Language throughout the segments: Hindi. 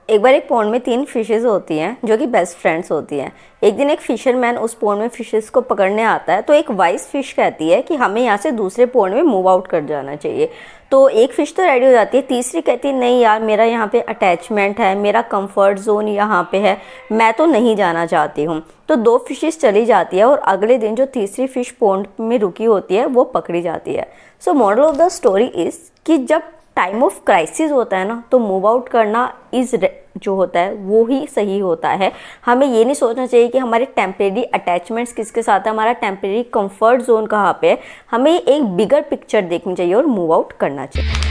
एक बार एक पॉन्ड में 3 फिशेज़ होती हैं जो कि बेस्ट फ्रेंड्स होती हैं। एक दिन एक फिशरमैन उस पॉन्ड में फिशेज़ को पकड़ने आता है, तो एक वाइस फिश कहती है कि हमें यहाँ से दूसरे पॉन्ड में मूव आउट कर जाना चाहिए। तो एक फ़िश तो रेडी हो जाती है, तीसरी कहती है नहीं यार, मेरा यहाँ पे अटैचमेंट है, मेरा कंफर्ट जोन यहाँ पे है, मैं तो नहीं जाना चाहती हूँ। तो 2 फिशेस चली जाती है और अगले दिन जो तीसरी फ़िश पॉन्ड में रुकी होती है वो पकड़ी जाती है। So moral of the story is कि जब टाइम ऑफ क्राइसिस होता है ना, तो मूव आउट करना जो होता है वो ही सही होता है। हमें ये नहीं सोचना चाहिए कि हमारे टेम्परेरी अटैचमेंट्स किसके साथ है, हमारा टेम्परेरी कंफर्ट जोन कहाँ पे है। हमें एक बिगर पिक्चर देखनी चाहिए और मूव आउट करना चाहिए।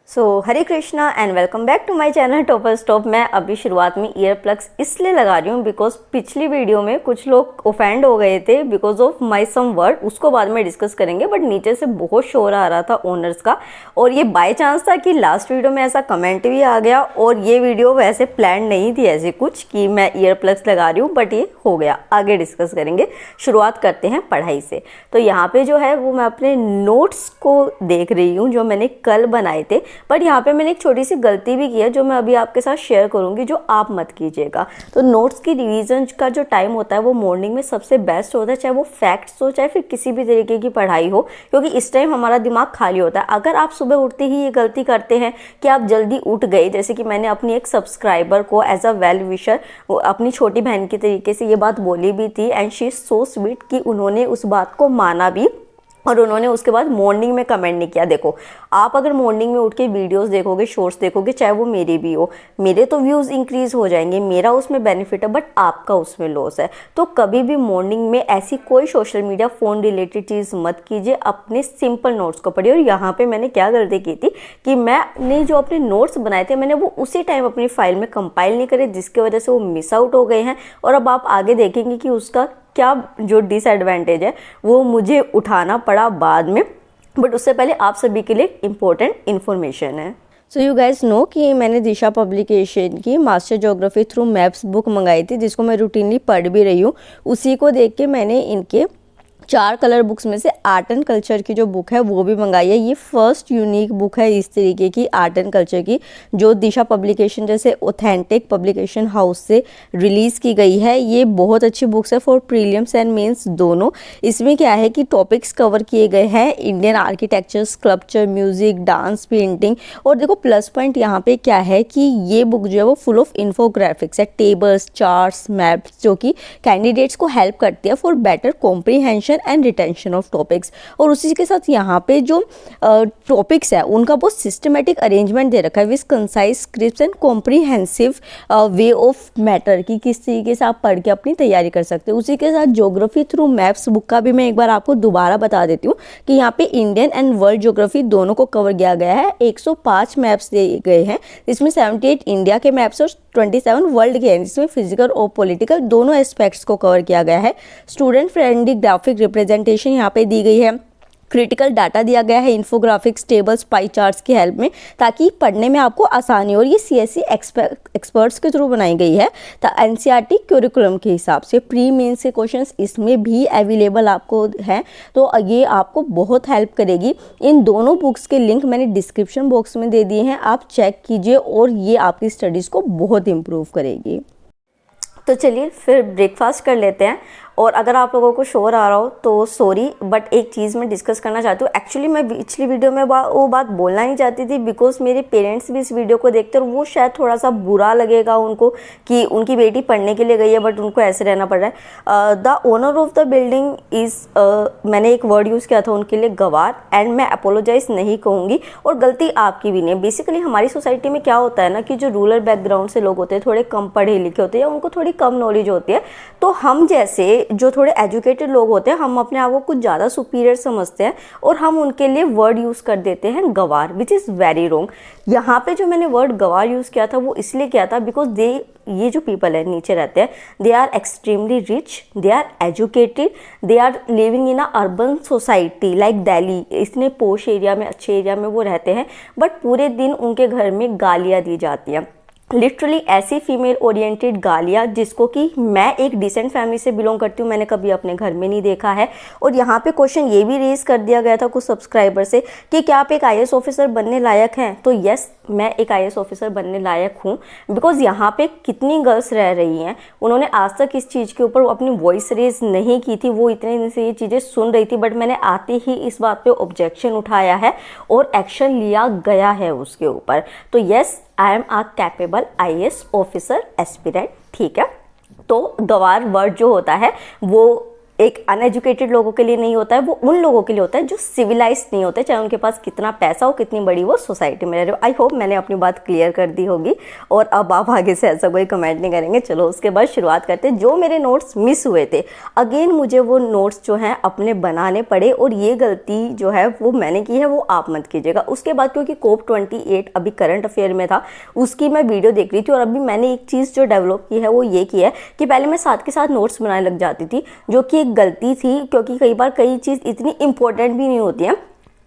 So Hare Krishna and welcome back to my channel topper stop. मैं अभी शुरुआत में ईयर प्लग्स इसलिए लगा रही हूँ बिकॉज पिछली वीडियो में कुछ लोग ऑफेंड हो गए थे because of my some word, उसको बाद में डिस्कस करेंगे। बट नीचे से बहुत शोर आ रहा था ओनर्स का, और ये बाय चांस था कि लास्ट वीडियो में ऐसा कमेंट भी आ गया। और ये वीडियो वैसे प्लान नहीं थी ऐसे कुछ कि मैं ईयर प्लग्स लगा रही हूँ, बट ये हो गया, आगे डिस्कस करेंगे। शुरुआत करते हैं पढ़ाई से। तो यहाँ पे जो है वो मैं अपने नोट्स को देख रही हूँ जो मैंने कल बनाए थे, बट यहाँ पे मैंने एक छोटी सी गलती भी की है जो मैं अभी आपके साथ शेयर करूँगी, जो आप मत कीजिएगा। तो नोट्स की रिवीजन का जो टाइम होता है वो मॉर्निंग में सबसे बेस्ट होता है, चाहे वो फैक्ट्स हो चाहे फिर किसी भी तरीके की पढ़ाई हो, क्योंकि इस टाइम हमारा दिमाग खाली होता है। अगर आप सुबह उठते ही ये गलती करते हैं कि आप जल्दी उठ गए, जैसे कि मैंने अपनी एक सब्सक्राइबर को एज अ वेल विशर अपनी छोटी बहन की तरीके से ये बात बोली भी थी, and she is so sweet कि उन्होंने उस बात को माना भी, और उन्होंने उसके बाद मॉर्निंग में कमेंट नहीं किया। देखो, आप अगर मॉर्निंग में उठ के वीडियोस देखोगे, शॉर्ट्स देखोगे, चाहे वो मेरे भी हो, मेरे तो व्यूज़ इंक्रीज़ हो जाएंगे, मेरा उसमें बेनिफिट है, बट आपका उसमें लॉस है। तो कभी भी मॉर्निंग में ऐसी कोई सोशल मीडिया फ़ोन रिलेटेड चीज़ मत कीजिए, अपने सिंपल नोट्स को पढ़िए। और यहाँ पर मैंने क्या गलती की थी कि मैंने जो अपने नोट्स बनाए थे मैंने वो उसी टाइम अपनी फाइल में कंपाइल नहीं करे, जिसकी वजह से वो मिस आउट हो गए हैं। और अब आप आगे देखेंगे कि उसका क्या जो डिसएडवांटेज है वो मुझे उठाना पड़ा बाद में, बट उससे पहले आप सभी के लिए इम्पोर्टेंट इन्फॉर्मेशन है। सो यू गाइस नो कि मैंने दिशा पब्लिकेशन की master geography through maps book मंगाई थी, जिसको मैं रूटीनली पढ़ भी रही हूँ। उसी को देख के मैंने इनके 4 कलर बुक्स में से आर्ट एंड कल्चर की जो बुक है वो भी मंगाई है। ये फर्स्ट यूनिक बुक है इस तरीके की आर्ट एंड कल्चर की, जो दिशा पब्लिकेशन जैसे ऑथेंटिक पब्लिकेशन हाउस से रिलीज़ की गई है। ये बहुत अच्छी बुक्स है फॉर प्रीलिम्स एंड मेंस दोनों। इसमें क्या है कि टॉपिक्स कवर किए गए हैं, Indian architecture, sculpture, music, dance, painting. और देखो प्लस पॉइंट यहाँ पे क्या है कि ये बुक जो है वो फुल ऑफ इन्फोग्राफिक्स है, टेबल्स, चार्ट्स, मैप्स, जो कि कैंडिडेट्स को हेल्प करती है for better comprehension and retention of topics. और उसी के साथ यहाँ पे जो टॉपिक्स है उनका बहुत सिस्टमेटिक अरेंजमेंट दे रखा है with concise scripts and comprehensive way of matter, की किस तरीके से आप पढ़ के अपनी तैयारी कर सकते हैं। उसी के साथ ज्योग्राफी थ्रू मैप्स बुक का भी मैं एक बार आपको दोबारा बता देती हूँ कि यहाँ पे इंडियन एंड वर्ल्ड ज्योग्राफी दोनों को कवर किया गया है। 105 मैप्स दिए गए हैं, इसमें 78 इंडिया के मैप्स और 27 वर्ल्ड के हैं, जिसमें फिजिकल और पॉलिटिकल दोनों एस्पेक्ट्स को कवर किया गया है। स्टूडेंट फ्रेंडली ग्राफिक रिप्रेजेंटेशन यहाँ पे दी गई है, क्रिटिकल डाटा दिया गया है इन्फोग्राफिक्स, टेबल्स, पाई चार्ट्स की हेल्प में, ताकि पढ़ने में आपको आसानी हो। और ये सीएसई एक्सपर्ट्स के थ्रू बनाई गई है। तो एनसीईआरटी क्यूरिकुलम के हिसाब से प्री मेंस के क्वेश्चंस इसमें भी अवेलेबल आपको हैं, तो ये आपको बहुत हेल्प करेगी। इन दोनों बुक्स के लिंक मैंने डिस्क्रिप्शन बॉक्स में दे दिए हैं, आप चेक कीजिए और ये आपकी स्टडीज़ को बहुत इम्प्रूव करेगी। तो चलिए फिर ब्रेकफास्ट कर लेते हैं। और अगर आप लोगों को शोर आ रहा हो तो सॉरी, बट एक चीज़ मैं डिस्कस करना चाहती हूँ। एक्चुअली मैं पिछली वीडियो में वो बात बोलना नहीं चाहती थी बिकॉज मेरे पेरेंट्स भी इस वीडियो को देखते हैं और वो शायद थोड़ा सा बुरा लगेगा उनको कि उनकी बेटी पढ़ने के लिए गई है बट उनको ऐसे रहना पड़ रहा है। The owner of the building is, मैंने एक वर्ड यूज़ किया था उनके लिए, गवार, एंड मैं अपोलोजाइज नहीं कहूँगी और गलती आपकी भी नहीं है। बेसिकली हमारी सोसाइटी में क्या होता है ना कि जो रूरल बैकग्राउंड से लोग होते हैं, थोड़े कम पढ़े लिखे होते हैं या उनको थोड़ी कम नॉलेज होती है, तो हम जैसे जो थोड़े एजुकेटेड लोग होते हैं हम अपने आप को कुछ ज़्यादा सुपीरियर समझते हैं और हम उनके लिए वर्ड यूज़ कर देते हैं गवार, विच इज़ वेरी रॉन्ग। यहाँ पे जो मैंने वर्ड गवार यूज़ किया था वो इसलिए किया था बिकॉज ये जो पीपल है नीचे रहते हैं, they are extremely rich, they are educated, they are living in a urban society like Delhi, इतने पोश एरिया में, अच्छे एरिया में वो रहते हैं, बट पूरे दिन उनके घर में गालियाँ दी जाती हैं। लिटरली ऐसी फीमेल ओरिएंटेड गालियाँ जिसको कि मैं एक डिसेंट फैमिली से बिलोंग करती हूँ, मैंने कभी अपने घर में नहीं देखा है। और यहाँ पे क्वेश्चन ये भी रेज कर दिया गया था कुछ सब्सक्राइबर से कि क्या आप एक आईएएस ऑफिसर बनने लायक हैं। तो यस, मैं एक आईएएस ऑफिसर बनने लायक हूँ, बिकॉज यहाँ पे कितनी गर्ल्स रह रही हैं, उन्होंने आज तक इस चीज़ के ऊपर अपनी वॉइस रेज नहीं की थी, वो इतने दिन से ये चीज़ें सुन रही थी, बट मैंने आते ही इस बात पे ऑब्जेक्शन उठाया है और एक्शन लिया गया है उसके ऊपर। तो yes, I am a capable IAS officer aspirant, ठीक है। तो गवार वर्ड जो होता है वो एक अनएजुकेटेड लोगों के लिए नहीं होता है, वो उन लोगों के लिए होता है जो सिविलाइज्ड नहीं होते, चाहे उनके पास कितना पैसा हो, कितनी बड़ी वो सोसाइटी में रह रहे हो। आई होप मैंने अपनी बात क्लियर कर दी होगी और अब आप आगे से ऐसा कोई कमेंट नहीं करेंगे। चलो उसके बाद शुरुआत करते हैं। जो मेरे नोट्स मिस हुए थे, अगेन मुझे वो नोट्स जो हैं अपने बनाने पड़े और ये गलती जो है वो मैंने की है, वो आप मत कीजिएगा। उसके बाद क्योंकि COP28 अभी करंट अफेयर में था, उसकी मैं वीडियो देख रही थी और अभी मैंने एक चीज़ जो डेवलप की है वो ये की है कि पहले मैं साथ के साथ नोट्स बनाने लग जाती थी, जो कि एक गलती थी, क्योंकि कई बार कई चीज़ इतनी इंपॉर्टेंट भी नहीं होती है,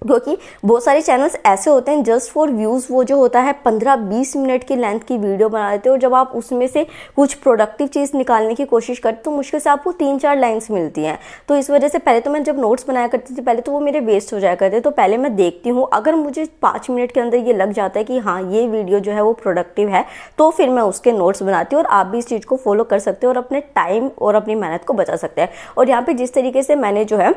क्योंकि बहुत सारे चैनल्स ऐसे होते हैं जस्ट फॉर व्यूज़ वो जो होता है 15-20 मिनट की लेंथ की वीडियो बना देते हो, और जब आप उसमें से कुछ प्रोडक्टिव चीज़ निकालने की कोशिश करते तो मुश्किल से आपको 3-4 लाइन्स मिलती हैं। तो इस वजह से पहले तो मैं जब नोट्स बनाया करती थी पहले तो वो मेरे वेस्ट हो जाया करते, तो पहले मैं देखती हूँ, अगर मुझे 5 मिनट के अंदर ये लग जाता है कि हाँ ये वीडियो जो है वो प्रोडक्टिव है, तो फिर मैं उसके नोट्स बनाती हूँ। और आप भी इस चीज़ को फॉलो कर सकते हो और अपने टाइम और अपनी मेहनत को बचा सकते हैं। और यहाँ पर जिस तरीके से मैंने जो है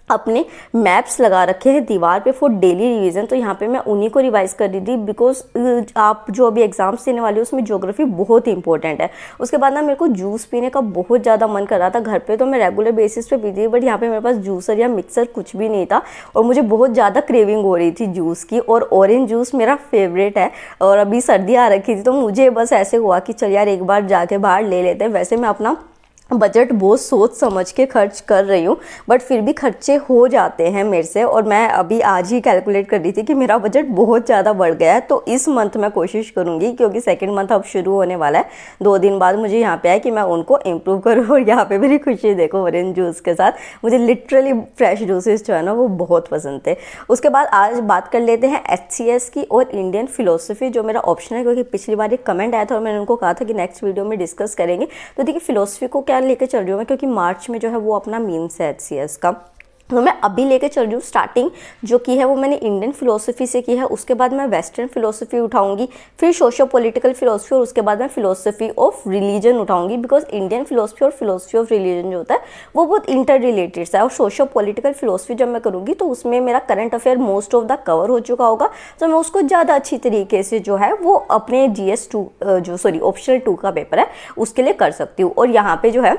अपने मैप्स लगा रखे हैं दीवार पे फॉर डेली रिवीजन, तो यहाँ पे मैं उन्हीं को रिवाइज कर रही थी, बिकॉज आप जो अभी एग्जाम्स देने वाले हो उसमें ज्योग्राफी बहुत इंपॉर्टेंट है। उसके बाद ना मेरे को जूस पीने का बहुत ज़्यादा मन कर रहा था। घर पे तो मैं रेगुलर बेसिस पे पीती थी, बट यहाँ पे मेरे पास जूसर या मिक्सर कुछ भी नहीं था और मुझे बहुत ज़्यादा क्रेविंग हो रही थी जूस की, और ऑरेंज जूस मेरा फेवरेट है। और अभी सर्दी आ रखी थी तो मुझे बस ऐसे हुआ कि चल यार एक बार जाके बाहर ले लेते हैं। वैसे मैं अपना बजट बहुत सोच समझ के खर्च कर रही हूँ, बट फिर भी खर्चे हो जाते हैं मेरे से। और मैं अभी आज ही कैलकुलेट कर रही थी कि मेरा बजट बहुत ज़्यादा बढ़ गया है। तो इस मंथ मैं कोशिश करूँगी, क्योंकि सेकंड मंथ अब शुरू होने वाला है, 2 दिन बाद मुझे यहाँ पे है कि मैं उनको इम्प्रूव करूँ। और यहाँ पे मेरी खुशी देखो ऑरेंज जूस के साथ, मुझे लिटरली फ्रेश जूसेस जो है ना वो बहुत पसंद थे। उसके बाद आज बात कर लेते हैं HCS की और इंडियन फिलोसफी, जो मेरा ऑप्शन है, क्योंकि पिछली बार एक कमेंट आया था और मैंने उनको कहा था कि नेक्स्ट वीडियो में डिस्कस करेंगे। तो देखिए फिलोसफी को लेके चल रही हूँ मैं, क्योंकि मार्च में जो है वो अपना मीन्स है HCS का, तो मैं अभी लेके चल रही हूँ। स्टार्टिंग जो की है वो मैंने इंडियन फिलोसफी से की है, उसके बाद मैं वेस्टर्न फिलोसफी उठाऊंगी, फिर सोशियो पॉलिटिकल फिलोसफी, और उसके बाद मैं फिलोसफी ऑफ रिलीजन उठाऊंगी, बिकॉज इंडियन फिलोसफी और फिलोसफी ऑफ रिलीजन जो होता है वो बहुत इंटर रिलेटेड है। और सोशियो पॉलिटिकल फिलोसफी जब मैं करूँगी तो उसमें मेरा current affair most of the cover हो चुका होगा, तो मैं उसको ज़्यादा अच्छी तरीके से जो है वो अपने GS2 ऑप्शनल 2 का पेपर है उसके लिए कर सकती हूँ। और यहाँ पे जो है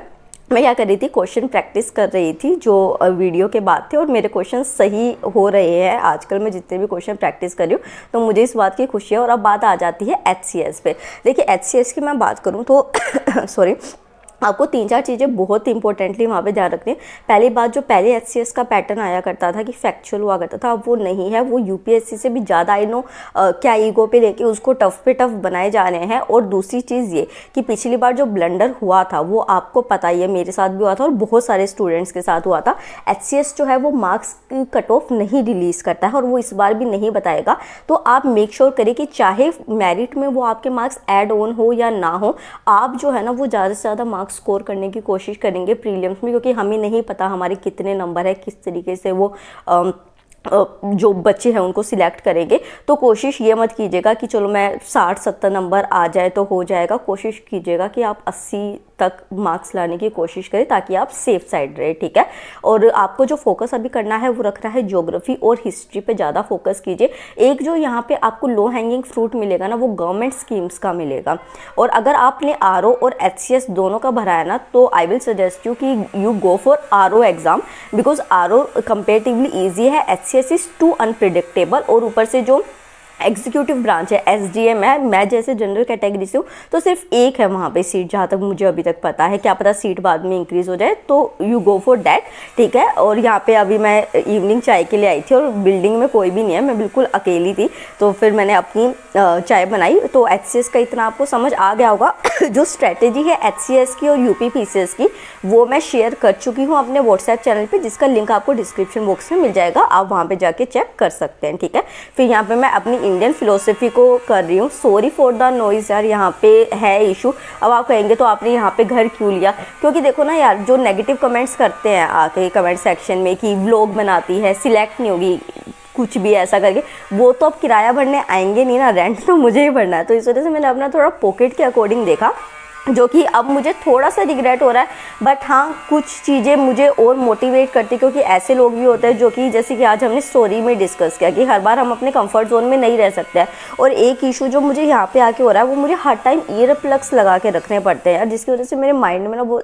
मैं क्या कर रही थी, क्वेश्चन प्रैक्टिस कर रही थी जो वीडियो के बाद थे, और मेरे क्वेश्चन सही हो रहे हैं आजकल। मैं जितने भी क्वेश्चन प्रैक्टिस कर रही हूँ तो मुझे इस बात की खुशी है। और अब बात आ जाती है HCS पे। देखिए HCS की मैं बात करूँ तो सॉरी, आपको 3-4 चीज़ें बहुत इंपॉर्टेंटली वहाँ पे ध्यान रखनी है। पहली बात, जो पहले HCS का पैटर्न आया करता था कि फैक्चुअल हुआ करता था, अब वो नहीं है, वो UPSC से भी ज़्यादा आई नो क्या ईगो पे लेके उसको टफ पे टफ बनाए जा रहे हैं। और दूसरी चीज़ ये कि पिछली बार जो ब्लंडर हुआ था वो आपको पता ही है, मेरे साथ भी हुआ था और बहुत सारे स्टूडेंट्स के साथ हुआ था। HCS जो है वो मार्क्स की कट ऑफ नहीं रिलीज़ करता है और वो इस बार भी नहीं बताएगा। तो आप मेक श्योर करें कि चाहे मेरिट में वो आपके मार्क्स ऐड ऑन हो या ना हो, आप जो है ना वो ज़्यादा से ज़्यादा मार्क्स स्कोर करने की कोशिश करेंगे प्रीलिम्स में, क्योंकि हमें नहीं पता हमारे कितने नंबर है, किस तरीके से वो जो बच्चे हैं उनको सिलेक्ट करेंगे। तो कोशिश ये मत कीजिएगा कि चलो मैं 60-70 नंबर आ जाए तो हो जाएगा। कोशिश कीजिएगा कि आप 80 तक मार्क्स लाने की कोशिश करें ताकि आप सेफ साइड रहे, ठीक है। और आपको जो फोकस अभी करना है वो रखना है ज्योग्राफी और हिस्ट्री पे ज़्यादा फोकस कीजिए। एक जो यहाँ पे आपको लो हैंगिंग फ्रूट मिलेगा ना वो गवर्नमेंट स्कीम्स का मिलेगा। और अगर आपने RO और HCS दोनों का भरा है ना, तो आई विल सजेस्ट यू कि you go for RO exam, because RO comparatively easy है, HCS इज टू अनप्रिडिक्टेबल। और ऊपर से जो एग्जीक्यूटिव ब्रांच है SDM है, मैं जैसे जनरल कैटेगरी से हूँ तो सिर्फ एक है वहाँ पे सीट, जहाँ तक मुझे अभी तक पता है। क्या पता सीट बाद में इंक्रीज हो जाए, तो यू गो फॉर डैट, ठीक है। और यहाँ पे अभी मैं इवनिंग चाय के लिए आई थी और बिल्डिंग में कोई भी नहीं है, मैं बिल्कुल अकेली थी, तो फिर मैंने अपनी चाय बनाई। तो HCS का इतना आपको समझ आ गया होगा। जो स्ट्रैटेजी है HCS की और UP PCS की वो मैं शेयर कर चुकी हूँ अपने व्हाट्सएप चैनल पे, जिसका लिंक आपको डिस्क्रिप्शन बॉक्स में मिल जाएगा, आप वहाँ पे जाके चेक कर सकते हैं, ठीक है। फिर यहाँ पे मैं अपनी इंडियन फिलोसफी को कर रही हूँ। सॉरी फॉर द नॉइज़ यार, यहाँ पे है इशू। अब आप कहेंगे तो आपने यहाँ पे घर क्यों लिया, क्योंकि देखो ना यार, जो नेगेटिव कमेंट्स करते हैं आके कमेंट सेक्शन में कि व्लॉग बनाती है, सिलेक्ट नहीं होगी कुछ भी ऐसा करके, वो तो अब किराया भरने आएंगे नहीं ना, रेंट तो मुझे ही भरना है। तो इस वजह से मैंने अपना थोड़ा पॉकेट के अकॉर्डिंग देखा, जो कि अब मुझे थोड़ा सा रिग्रेट हो रहा है। बट हाँ, कुछ चीज़ें मुझे और मोटिवेट करती, क्योंकि ऐसे लोग भी होते हैं जो कि जैसे कि आज हमने स्टोरी में डिस्कस किया कि हर बार हम अपने कंफर्ट जोन में नहीं रह सकते हैं। और एक इशू जो मुझे यहाँ पे आके हो रहा है, वो मुझे हर टाइम ईयर प्लग्स लगा के रखने पड़ते हैं, जिसकी वजह से मेरे माइंड में ना वो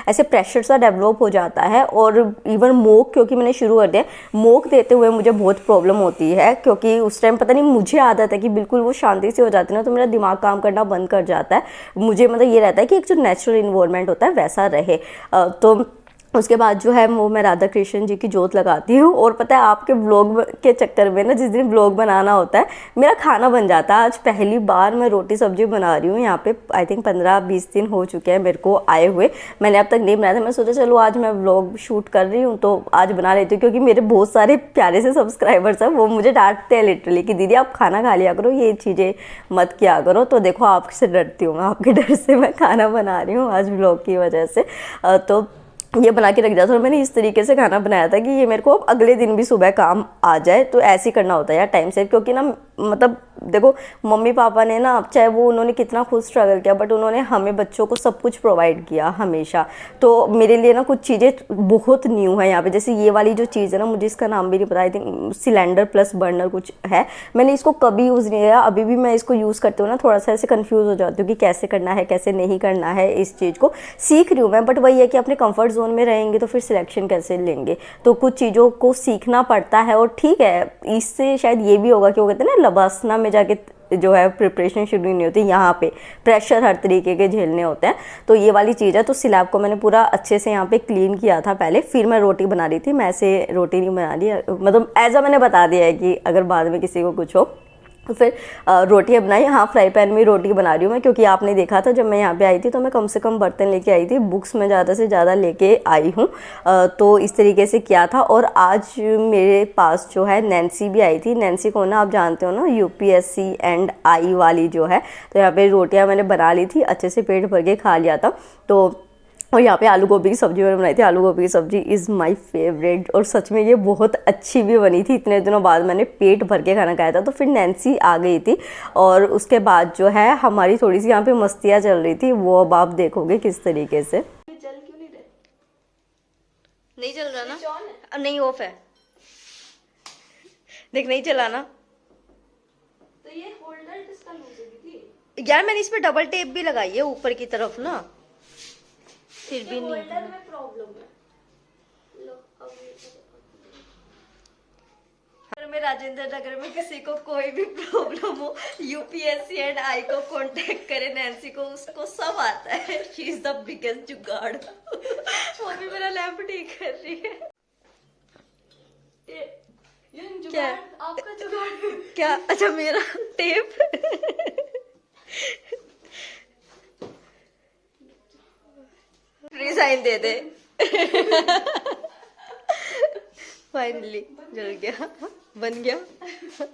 ऐसे प्रेशर सा डेवलप हो जाता है। और इवन मोक, क्योंकि मैंने शुरू कर दिया, मोक देते हुए मुझे बहुत प्रॉब्लम होती है, क्योंकि उस टाइम पता नहीं मुझे आदत है कि बिल्कुल वो शांति से हो जाती है ना, तो मेरा दिमाग काम करना बंद कर जाता है। मुझे मतलब ये रहता है कि एक जो नेचुरल इन्वायरमेंट होता है वैसा रहे। तो उसके बाद जो है वो मैं राधा कृष्ण जी की जोत लगाती हूँ। और पता है, आपके व्लॉग के चक्कर में ना, जिस दिन व्लॉग बनाना होता है, मेरा खाना बन जाता है। आज पहली बार मैं रोटी सब्जी बना रही हूँ यहाँ पे। आई थिंक 15-20 दिन हो चुके हैं मेरे को आए हुए, मैंने अब तक नहीं बनाया था। मैं सोचा चलो आज मैं व्लॉग शूट कर रही हूँ तो आज बना लेती हूँ, क्योंकि मेरे बहुत सारे प्यारे से सब्सक्राइबर्स हैं, वो मुझे डांटते हैं लिटरली कि दीदी आप खाना खा लिया करो, ये चीज़ें मत किया करो। तो देखो, आपसे डरती हूँ मैं, आपके डर से मैं खाना बना रही हूँ आज व्लॉग की वजह से। तो ये बना के रख दिया था, और मैंने इस तरीके से खाना बनाया था कि ये मेरे को अब अगले दिन भी सुबह काम आ जाए। तो ऐसे ही करना होता है यार टाइम से, क्योंकि ना मतलब देखो, मम्मी पापा ने ना, चाहे वो उन्होंने कितना खुद स्ट्रगल किया, बट उन्होंने हमें बच्चों को सब कुछ प्रोवाइड किया हमेशा। तो मेरे लिए ना कुछ चीज़ें बहुत न्यू है यहाँ पे, जैसे ये वाली जो चीज़ है ना, मुझे इसका नाम भी नहीं पता, I think cylinder plus burner कुछ है। मैंने इसको कभी यूज़ नहीं किया, अभी भी मैं इसको यूज़ करती हूँ ना, थोड़ा सा ऐसे कन्फ्यूज़ हो जाती हूँ कि कैसे करना है कैसे नहीं करना है। इस चीज़ को सीख रही हूँ मैं, बट वही है कि अपने कंफर्ट जोन में रहेंगे तो फिर सिलेक्शन कैसे लेंगे। तो कुछ चीज़ों को सीखना पड़ता है। और ठीक है, इससे शायद ये भी होगा कि वो कहते हैं ना, लबासना में जाके जो है प्रिपरेशन शुरू नहीं होती, यहाँ पे प्रेशर हर तरीके के झेलने होते हैं। तो ये वाली चीज़ है। तो स्लैब को मैंने पूरा अच्छे से यहाँ पे क्लीन किया था पहले, फिर मैं रोटी बना रही थी। मैं ऐसे रोटी नहीं बना रही, मतलब ऐसा मैंने बता दिया है कि अगर बाद में किसी को कुछ हो तो फिर रोटियाँ बनाई। हाँ, फ्राई पैन में रोटी बना रही हूँ मैं, क्योंकि आपने देखा था जब मैं यहाँ पे आई थी तो मैं कम से कम बर्तन लेके आई थी, बुक्स में ज़्यादा से ज़्यादा लेके आई हूँ। तो इस तरीके से किया था। और आज मेरे पास जो है नैन्सी भी आई थी। नैन्सी को ना आप जानते हो ना, UPSC एंड आई वाली जो है। तो यहाँ पे रोटियाँ मैंने बना ली थी, अच्छे से पेट भर के खा लिया था। तो और यहाँ पे आलू गोभी की सब्ज़ी मैंने बनाई थी। आलू गोभी की सब्ज़ी इज़ माय फेवरेट, और सच में ये बहुत अच्छी भी बनी थी। इतने दिनों बाद मैंने पेट भर के खाना खाया था। तो फिर नैन्सी आ गई थी, और उसके बाद जो है हमारी थोड़ी सी यहाँ पे मस्तियाँ चल रही थी, वो अब आप देखोगे किस तरीके से। चल क्यों नहीं रहे? नहीं चल रहा ना, अब नहीं ऑफ है, देख नहीं चला ना। तो ये होल्डर किसका लूज है दीदी? यार मैंने इस पे डबल टेप भी लगाई है ऊपर की तरफ ना, फिर भी नहीं। होल्डर में प्रॉब्लम है। लो अब अगर मैं राजेंद्र नगर में किसी को कोई भी प्रॉब्लम हो, UPSC एंड आई को कांटेक्ट करे, नैन्सी को, उसको सब आता है। शी इज द बिगेस्ट जुगाड़। वो भी मेरा लैंप ठीक कर रही है। ये जुगाड़, क्या? आपका जुगाड़ क्या? अच्छा, मेरा टेप। रिजाइन दे दे। फाइनली जल गया, बन गया।